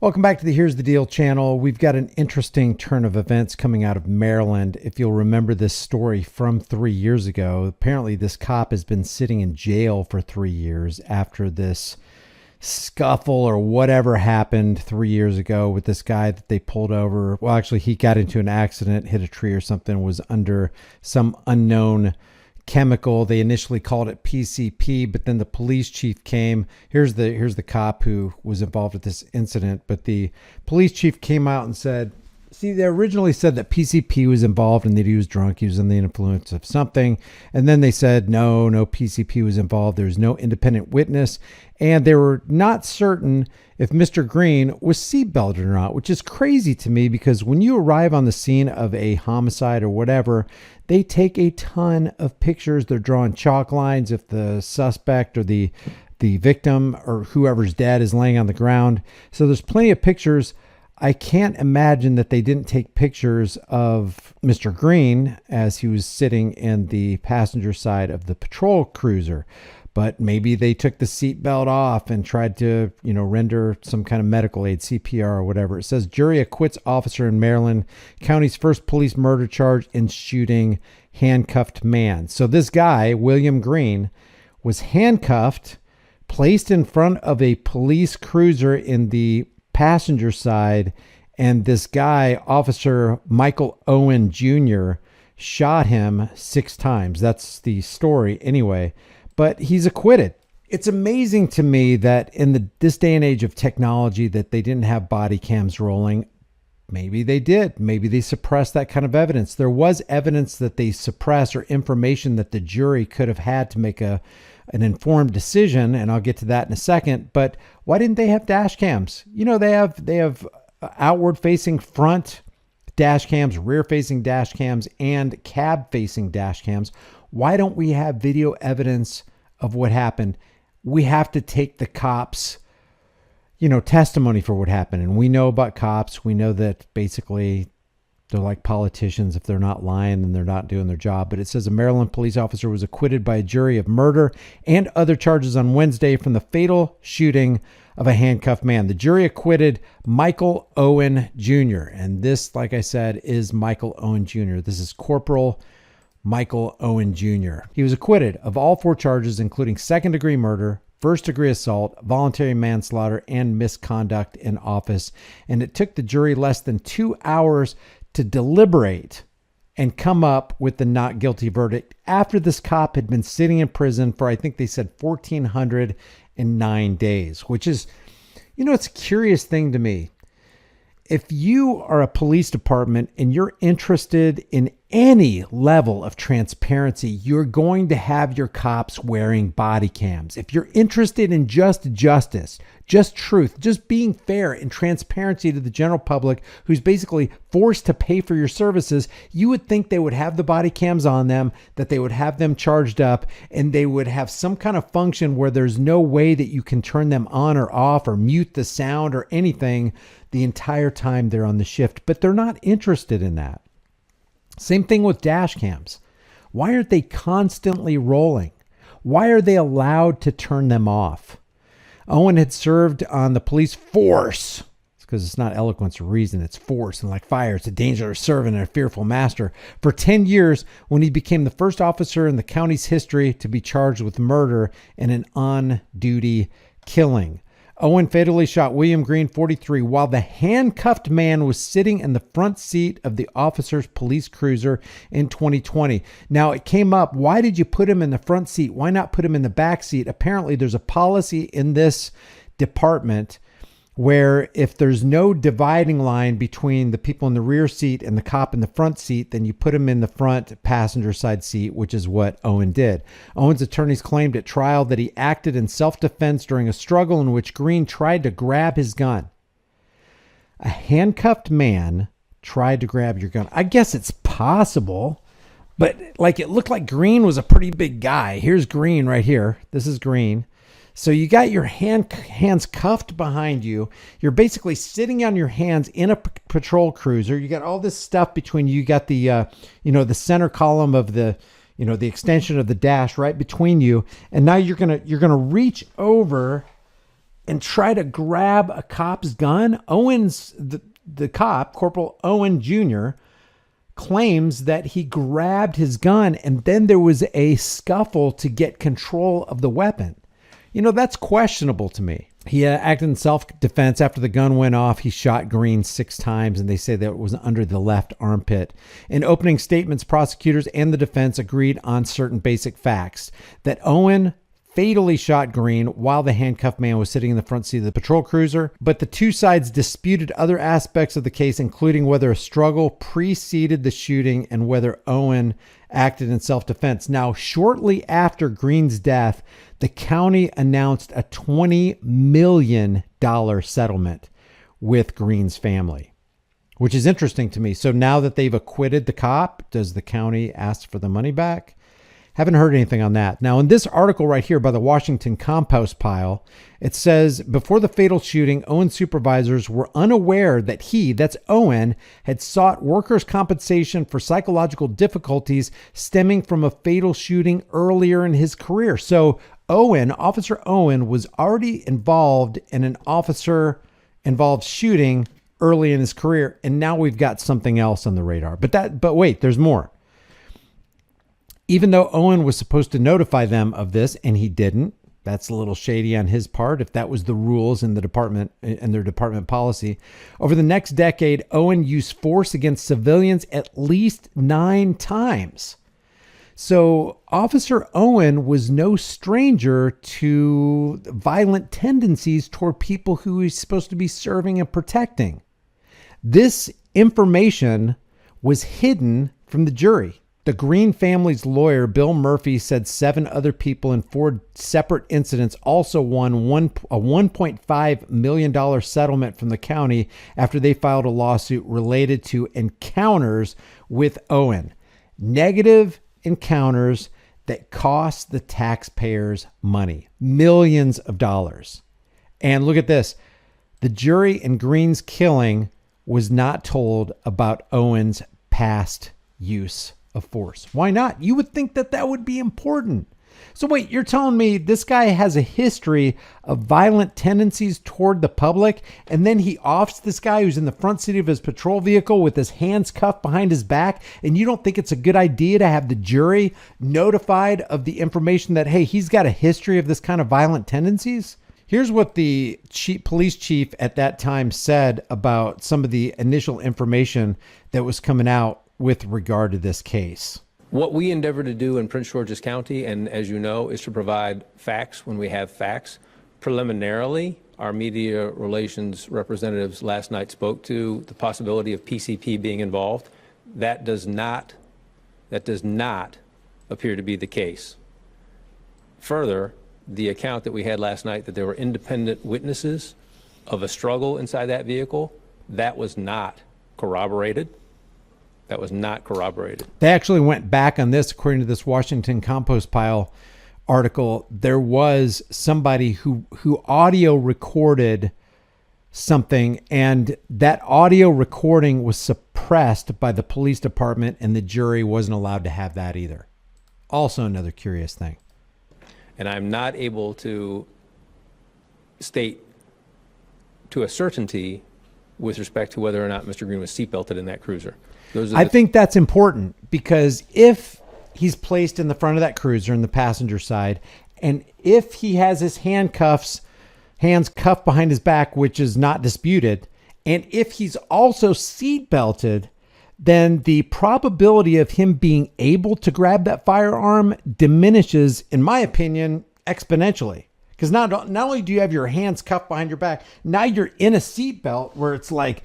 Welcome back to the Here's the Deal channel. We've got an interesting turn of events coming out of Maryland. If you'll remember this story from 3 years ago, apparently this cop has been sitting in jail for 3 years after this scuffle or whatever happened 3 years ago with this guy that they pulled over. Well, actually, he got into an accident, hit a tree or something, was under some unknown chemical. They initially called it PCP, but then the police chief came. Here's the cop who was involved with this incident, but the police chief came out and said, see, they originally said that PCP was involved and that he was drunk, he was under the influence of something, and then they said no PCP was involved, there's no independent witness, and they were not certain if Mr. Green was seatbelted or not, which is crazy to me because when you arrive on the scene of a homicide or whatever, they take a ton of pictures. They're drawing chalk lines if the suspect or the victim or whoever's dead is laying on the ground. So there's plenty of pictures. I can't imagine that they didn't take pictures of Mr. Green as he was sitting in the passenger side of the patrol cruiser. But maybe they took the seatbelt off and tried to, render some kind of medical aid, CPR or whatever. It says jury acquits officer in Maryland County's first police murder charge in shooting handcuffed man. So this guy, William Green, was handcuffed, placed in front of a police cruiser in the passenger side, and this guy, Officer Michael Owen Jr., shot him 6 times. That's the story anyway. But he's acquitted. It's amazing to me that in this day and age of technology that they didn't have body cams rolling. Maybe they did. Maybe they suppressed that kind of evidence. There was evidence that they suppressed or information that the jury could have had to make an informed decision, and I'll get to that in a second. But why didn't they have dash cams? They have outward facing front dash cams, rear facing dash cams, and cab facing dash cams. Why don't we have video evidence of what happened? We have to take the cops, testimony for what happened. And we know about cops. We know that basically they're like politicians. If they're not lying, then they're not doing their job. But it says a Maryland police officer was acquitted by a jury of murder and other charges on Wednesday from the fatal shooting of a handcuffed man. The jury acquitted Michael Owen Jr. And this, like I said, is Michael Owen Jr. This is Corporal Michael Owen Jr. He was acquitted of all 4 charges, including second-degree murder, first-degree assault, voluntary manslaughter, and misconduct in office. And it took the jury less than 2 hours to deliberate and come up with the not guilty verdict after this cop had been sitting in prison for, I think they said, 1,409 days, which is, it's a curious thing to me. If you are a police department and you're interested in any level of transparency, you're going to have your cops wearing body cams. If you're interested in just justice, just truth, just being fair and transparency to the general public who's basically forced to pay for your services, you would think they would have the body cams on them, that they would have them charged up, and they would have some kind of function where there's no way that you can turn them on or off or mute the sound or anything the entire time they're on the shift. But they're not interested in that. Same thing with dash cams. Why aren't they constantly rolling? Why are they allowed to turn them off? Owen had served on the police force. It's because it's not eloquence or reason, it's force. And like fire, it's a dangerous servant and a fearful master. For 10 years, when he became the first officer in the county's history to be charged with murder and an on-duty killing. Owen fatally shot William Green, 43, while the handcuffed man was sitting in the front seat of the officer's police cruiser in 2020. Now, it came up, why did you put him in the front seat? Why not put him in the back seat? Apparently, there's a policy in this department where if there's no dividing line between the people in the rear seat and the cop in the front seat, then you put him in the front passenger side seat, which is what Owen did. Owen's attorneys claimed at trial that he acted in self-defense during a struggle in which Green tried to grab his gun. A handcuffed man tried to grab your gun. I guess it's possible, but it looked like Green was a pretty big guy. Here's Green right here. This is Green. So you got your hands cuffed behind you. You're basically sitting on your hands in a patrol cruiser. You got all this stuff between you. You got the, the center column of the, the extension of the dash right between you. And now you're going to reach over and try to grab a cop's gun. The cop, Corporal Owen Jr., claims that he grabbed his gun and then there was a scuffle to get control of the weapon. That's questionable to me. He acted in self-defense. After the gun went off, he shot Green 6 times, and they say that it was under the left armpit. In opening statements, prosecutors and the defense agreed on certain basic facts: that Owen fatally shot Green while the handcuffed man was sitting in the front seat of the patrol cruiser. But the two sides disputed other aspects of the case, including whether a struggle preceded the shooting and whether Owen acted in self-defense. Now, shortly after Green's death, the county announced a $20 million settlement with Green's family, which is interesting to me. So now that they've acquitted the cop, does the county ask for the money back? Haven't heard anything on that. Now, in this article right here by the Washington Compost Pile, it says, before the fatal shooting, Owen's supervisors were unaware that he, that's Owen, had sought workers' compensation for psychological difficulties stemming from a fatal shooting earlier in his career. So Officer Owen was already involved in an officer-involved shooting early in his career, and now we've got something else on the radar. But wait, there's more. Even though Owen was supposed to notify them of this, and he didn't, that's a little shady on his part, if that was the rules in the department and their department policy. Over the next decade, Owen used force against civilians at least 9 times. So Officer Owen was no stranger to violent tendencies toward people who he's supposed to be serving and protecting. This information was hidden from the jury. The Green family's lawyer, Bill Murphy, said 7 other people in 4 separate incidents also won a $1.5 million settlement from the county after they filed a lawsuit related to encounters with Owen. Negative encounters that cost the taxpayers money, millions of dollars. And look at this. The jury in Green's killing was not told about Owen's past use of force. Why not? You would think that that would be important. So wait, you're telling me this guy has a history of violent tendencies toward the public, and then he offs this guy who's in the front seat of his patrol vehicle with his hands cuffed behind his back, and you don't think it's a good idea to have the jury notified of the information that, hey, he's got a history of this kind of violent tendencies? Here's what the police chief at that time said about some of the initial information that was coming out with regard to this case. What we endeavor to do in Prince George's County, and as you know, is to provide facts when we have facts. Preliminarily, our media relations representatives last night spoke to the possibility of PCP being involved. That does not appear to be the case. Further, the account that we had last night that there were independent witnesses of a struggle inside that vehicle, that was not corroborated. That was not corroborated. They actually went back on this, according to this Washington Compost Pile article. There was somebody who audio recorded something, and that audio recording was suppressed by the police department, and the jury wasn't allowed to have that either. Also another curious thing. And I'm not able to state to a certainty with respect to whether or not Mr. Green was seatbelted in that cruiser. I think that's important, because if he's placed in the front of that cruiser in the passenger side, and if he has his hands cuffed behind his back, which is not disputed, and if he's also seat belted, then the probability of him being able to grab that firearm diminishes, in my opinion, exponentially. Because not only do you have your hands cuffed behind your back, now you're in a seat belt where it's like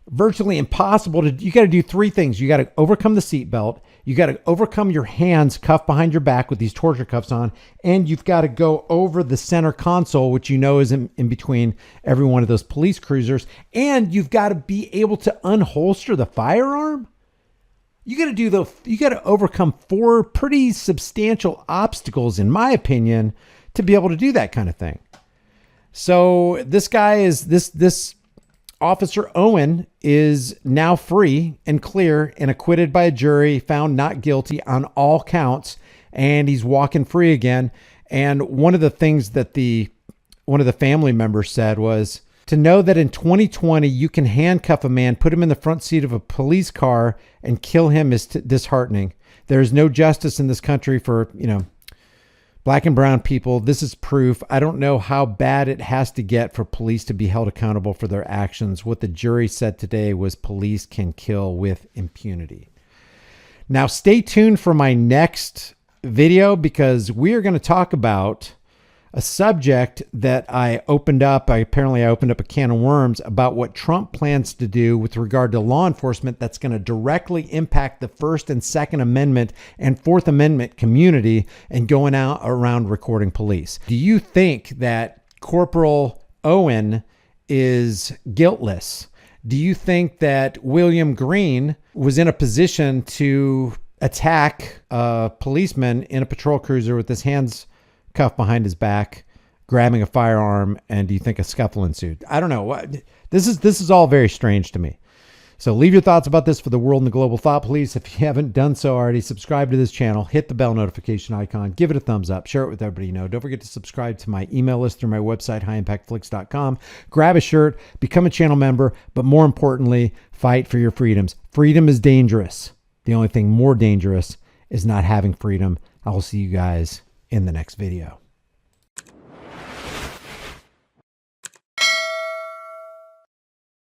virtually impossible you got to do 3 things. You got to overcome the seat belt. You got to overcome your hands cuffed behind your back with these torture cuffs on. And you've got to go over the center console, which you know is in between every one of those police cruisers. And you've got to be able to unholster the firearm. You got to overcome 4 pretty substantial obstacles, in my opinion, to be able to do that kind of thing. So this guy is this Officer Owen is now free and clear and acquitted by a jury, found not guilty on all counts, and he's walking free again. And one of the things that the one of the family members said was, to know that in 2020 you can handcuff a man, put him in the front seat of a police car, and kill him is disheartening. There is no justice in this country for, black and brown people. This is proof. I don't know how bad it has to get for police to be held accountable for their actions. What the jury said today was police can kill with impunity. Now, stay tuned for my next video, because we are going to talk about a subject that I opened up. Apparently I opened up a can of worms about what Trump plans to do with regard to law enforcement that's going to directly impact the First and Second Amendment and Fourth Amendment community, and going out around recording police. Do you think that Corporal Owen is guiltless? Do you think that William Green was in a position to attack a policeman in a patrol cruiser with his hands cuffed behind his back, grabbing a firearm, and do you think a scuffle ensued? I don't know. This is all very strange to me. So leave your thoughts about this for the world and the global thought, please. If you haven't done so already, subscribe to this channel, hit the bell notification icon, give it a thumbs up, share it with everybody you know. Don't forget to subscribe to my email list through my website, highimpactflix.com. Grab a shirt, become a channel member, but more importantly, fight for your freedoms. Freedom is dangerous. The only thing more dangerous is not having freedom. I will see you guys in the next video.